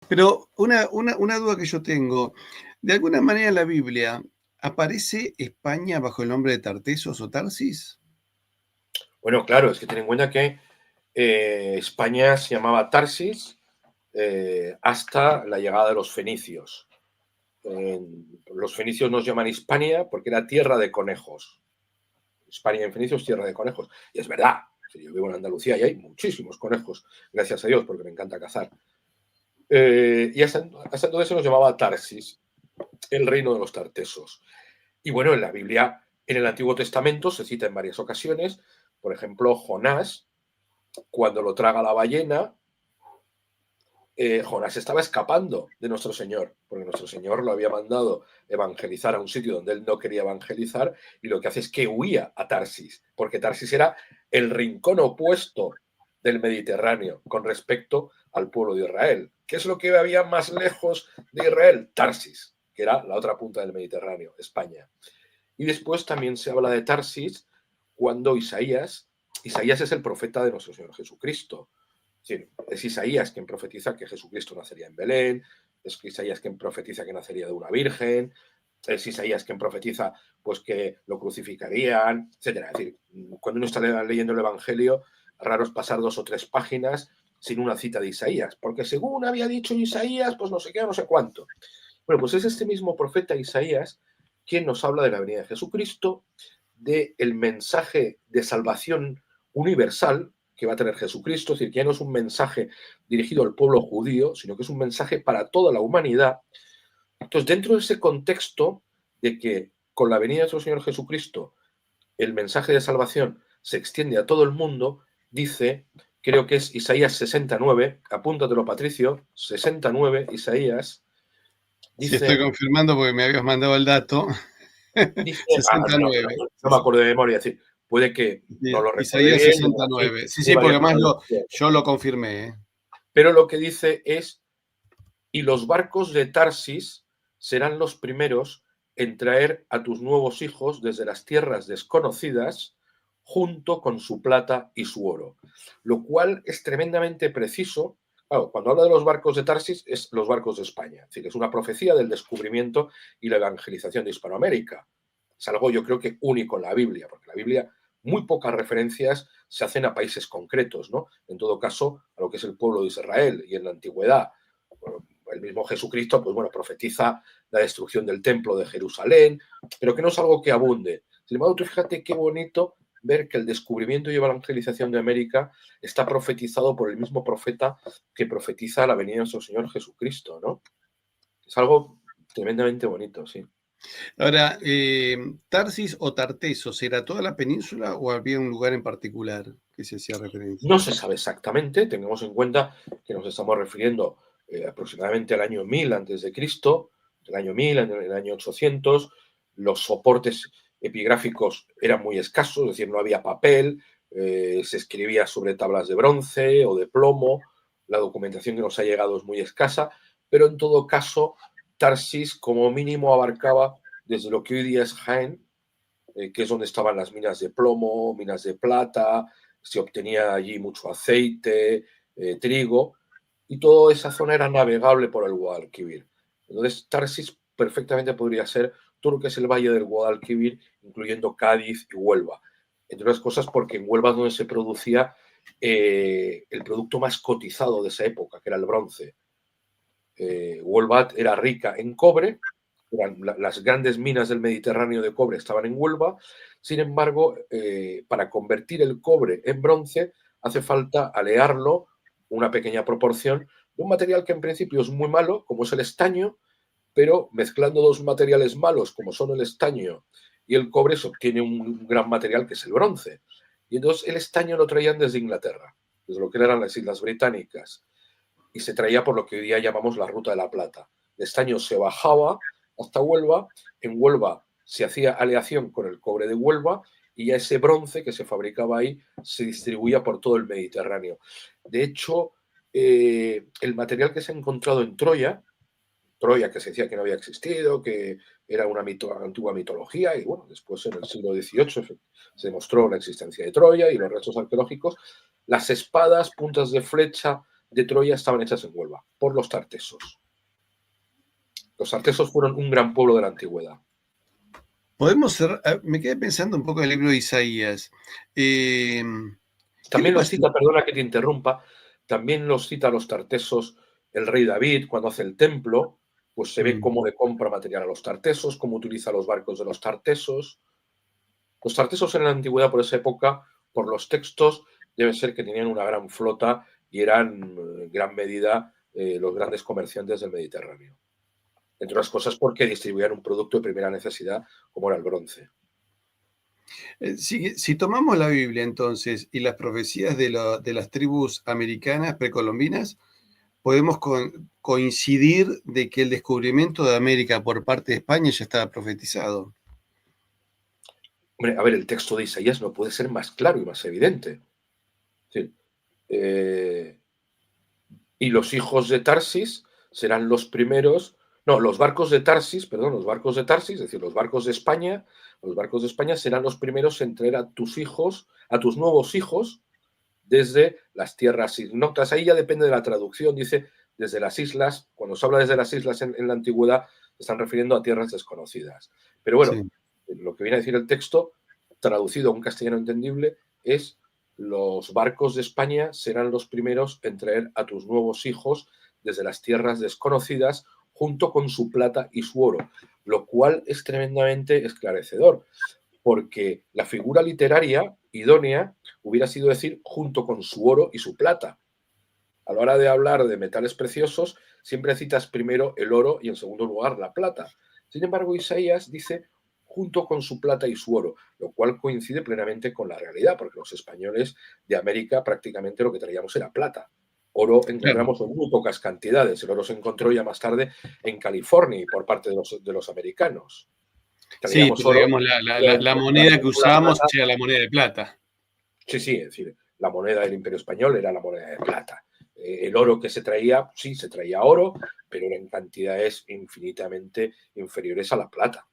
Pero una duda que yo tengo, ¿de alguna manera en la Biblia aparece España bajo el nombre de Tartesos o Tarsis? Bueno, claro, es que ten en cuenta que España se llamaba Tarsis hasta la llegada de los fenicios. Los fenicios nos llaman Hispania porque era tierra de conejos. Hispania en fenicio es tierra de conejos. Y es verdad, yo vivo en Andalucía y hay muchísimos conejos, gracias a Dios, porque me encanta cazar. Y hasta entonces se nos llamaba Tarsis, el reino de los tartesos. Y bueno, en la Biblia, en el Antiguo Testamento, se cita en varias ocasiones, por ejemplo, Jonás, cuando lo traga la ballena, Jonás estaba escapando de nuestro Señor, porque nuestro Señor lo había mandado evangelizar a un sitio donde él no quería evangelizar, y lo que hace es que huía a Tarsis, porque Tarsis era el rincón opuesto del Mediterráneo con respecto al pueblo de Israel. ¿Qué es lo que había más lejos de Israel? Tarsis, que era la otra punta del Mediterráneo, España. Y después también se habla de Tarsis cuando Isaías es el profeta de nuestro Señor Jesucristo. Es Isaías quien profetiza que Jesucristo nacería en Belén, es Isaías quien profetiza que nacería de una virgen, es Isaías quien profetiza pues que lo crucificarían, etcétera. Es decir, cuando uno está leyendo el Evangelio, raro es pasar 2 o 3 páginas sin una cita de Isaías, porque según había dicho Isaías, pues no sé qué, no sé cuánto. Bueno, pues es este mismo profeta Isaías quien nos habla de la venida de Jesucristo, del mensaje de salvación universal que va a tener Jesucristo, es decir, que ya no es un mensaje dirigido al pueblo judío, sino que es un mensaje para toda la humanidad. Entonces, dentro de ese contexto de que con la venida de nuestro Señor Jesucristo el mensaje de salvación se extiende a todo el mundo, dice, creo que es Isaías 69, apúntatelo Patricio, 69, Isaías, Sí, estoy dice, confirmando porque me habías mandado el dato. no, 69. no me acuerdo de memoria, es decir, puede que no lo recuerde Isaías bien, 69. Sí, tiene sí, porque varias además traducciones. yo lo confirmé. Pero lo que dice es, y los barcos de Tarsis serán los primeros en traer a tus nuevos hijos desde las tierras desconocidas, junto con su plata y su oro. Lo cual es tremendamente preciso. Claro, cuando habla de los barcos de Tarsis, es los barcos de España. Es decir, es una profecía del descubrimiento y la evangelización de Hispanoamérica. Es algo, yo creo que único en la Biblia, porque la Biblia, muy pocas referencias se hacen a países concretos, ¿no? En todo caso, a lo que es el pueblo de Israel y en la antigüedad. El mismo Jesucristo, pues bueno, profetiza la destrucción del templo de Jerusalén, pero que no es algo que abunde. Sin embargo, tú fíjate qué bonito ver que el descubrimiento y evangelización de América está profetizado por el mismo profeta que profetiza la venida de nuestro Señor Jesucristo, ¿no? Es algo tremendamente bonito, sí. Ahora, ¿Tarsis o Tartesos era toda la península o había un lugar en particular que se hacía referencia? No se sabe exactamente, tengamos en cuenta que nos estamos refiriendo aproximadamente al año 1000 antes de Cristo, el año 1000, el año 800, los soportes epigráficos eran muy escasos, es decir, no había papel, se escribía sobre tablas de bronce o de plomo, la documentación que nos ha llegado es muy escasa, pero en todo caso, Tarsis como mínimo abarcaba desde lo que hoy día es Jaén, que es donde estaban las minas de plomo, minas de plata, se obtenía allí mucho aceite, trigo, y toda esa zona era navegable por el Guadalquivir. Entonces, Tarsis perfectamente podría ser todo lo que es el valle del Guadalquivir, incluyendo Cádiz y Huelva. Entre otras cosas, porque en Huelva es donde se producía el producto más cotizado de esa época, que era el bronce. Huelva era rica en cobre, las grandes minas del Mediterráneo de cobre estaban en Huelva. Sin embargo, para convertir el cobre en bronce hace falta alearlo una pequeña proporción de un material que en principio es muy malo, como es el estaño, pero mezclando dos materiales malos, como son el estaño y el cobre, se obtiene un gran material que es el bronce. Y entonces el estaño lo traían desde Inglaterra, desde lo que eran las Islas Británicas, y se traía por lo que hoy día llamamos la Ruta de la Plata. El estaño se bajaba hasta Huelva, en Huelva se hacía aleación con el cobre de Huelva y ya ese bronce que se fabricaba ahí se distribuía por todo el Mediterráneo. De hecho, el material que se ha encontrado en Troya, Troya que se decía que no había existido, que era una antigua mitología, y bueno, después en el siglo XVIII se demostró la existencia de Troya y los restos arqueológicos, las espadas, puntas de flecha de Troya estaban hechas en Huelva, por los tartesos. Los tartesos fueron un gran pueblo de la antigüedad. Me quedé pensando un poco en el libro de Isaías. ¿Qué le También los pasa? cita, perdona que te interrumpa, también los cita a los tartesos el rey David cuando hace el templo, pues se ve cómo le compra material a los tartesos, cómo utiliza los barcos de los tartesos. Los tartesos en la antigüedad, por esa época, por los textos, debe ser que tenían una gran flota y eran en gran medida los grandes comerciantes del Mediterráneo. Entre otras cosas porque distribuían un producto de primera necesidad como era el bronce. Si tomamos la Biblia entonces y las profecías de las tribus americanas precolombinas, podemos coincidir de que el descubrimiento de América por parte de España ya estaba profetizado. Hombre, a ver, el texto de Isaías no puede ser más claro y más evidente. Sí. Y los hijos de Tarsis serán los primeros, no, los barcos de Tarsis, perdón, los barcos de Tarsis, es decir, los barcos de España serán los primeros en traer a tus hijos, a tus nuevos hijos, desde las tierras ignotas. Ahí ya depende de la traducción, dice desde las islas, cuando se habla desde las islas en la antigüedad, se están refiriendo a tierras desconocidas. Pero bueno, Sí. lo que viene a decir el texto, traducido a un castellano entendible, es los barcos de España serán los primeros en traer a tus nuevos hijos desde las tierras desconocidas junto con su plata y su oro, lo cual es tremendamente esclarecedor, porque la figura literaria idónea hubiera sido decir junto con su oro y su plata. A la hora de hablar de metales preciosos, siempre citas primero el oro y en segundo lugar la plata. Sin embargo, Isaías dice junto con su plata y su oro, lo cual coincide plenamente con la realidad, porque los españoles de América prácticamente lo que traíamos era plata. Oro Claro. encontramos en muy pocas cantidades. El oro se encontró ya más tarde en California y por parte de los americanos. Sí, Traíamos pero oro, digamos, la moneda que la usábamos plata. era la moneda de plata. Sí, sí, es decir, la moneda del Imperio Español era la moneda de plata. El oro que se traía, sí, se traía oro, pero era en cantidades infinitamente inferiores a la plata.